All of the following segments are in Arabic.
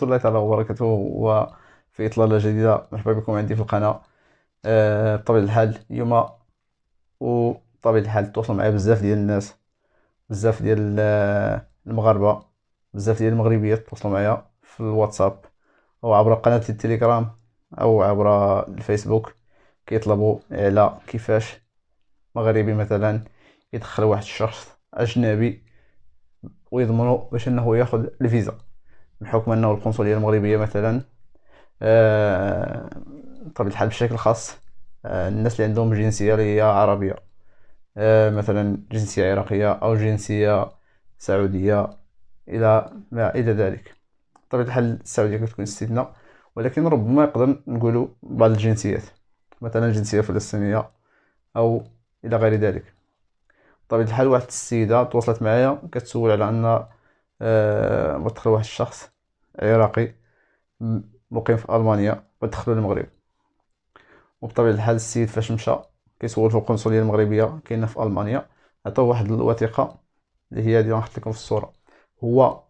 الله تعالى وبركاته. وفي إطلالة جديدة، مرحبا بكم عندي في القناة. بطبيعة الحال اليوم، وبطبيعة الحال تواصلوا معايا بزاف ديال الناس، بزاف ديال المغاربة، بزاف ديال المغربيات تواصلوا معايا في الواتساب أو عبر قناة التليجرام أو عبر الفيسبوك، كيطلبوا على كيفاش مغربي مثلا يدخل واحد الشخص أجنبي ويضمنوا باش أنه ياخذ الفيزا، بحكم أنه القنصلية المغربية مثلا آه، بطبيعة الحال بشكل خاص الناس اللي عندهم جنسية اللي هي عربية، مثلا جنسية عراقية أو جنسية سعودية إلى ما إلى ذلك. بطبيعة الحال السعودية كتكون استثناء، ولكن ربما يقدر نقولوا بعض الجنسيات، مثلا جنسية فلسطينية أو إلى غير ذلك. بطبيعة الحال واحد السيدة تواصلت معايا كتسول على أن مدخل واحد الشخص عراقي مقيم في ألمانيا ودخلوا للمغرب. وبطبيعة الحال السيد فاش مشى كيسول في القنصلية المغربية كاينة في ألمانيا، عطاو واحد الوثيقة اللي هي هادي غنحط لكم في الصورة. هو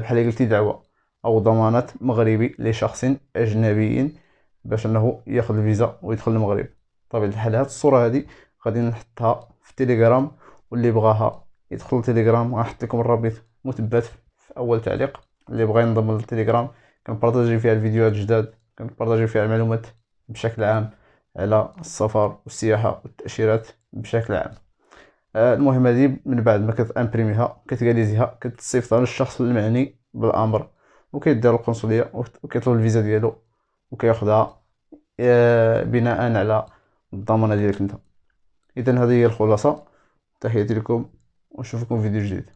بحال قلتي دعوة أو ضمانة مغربي لشخص أجنبي باش أنه ياخذ الفيزا ويدخل المغرب. بطبيعة الحال هاد الصورة هادي غادي نحطها في التليجرام، واللي بغاها يدخل التليجرام غنحط لكم الرابط مثبت في أول تعليق. اللي بغا ينضم للتليجرام كنبارطاجي فيها الفيديوهات الجداد، كنبارطاجي فيها المعلومات بشكل عام على السفر والسياحة والتأشيرات بشكل عام. المهم هذه من بعد ما كتامبريميها كتغاليزيها كتصيفطها للشخص المعني بالامر، وكيدير القنصليه وكيطلب الفيزا ديالو وكياخدها بناء على الضمانه ديالك انت. اذا هذه هي الخلاصه. تحياتي لكم ونشوفكم في فيديو جديد.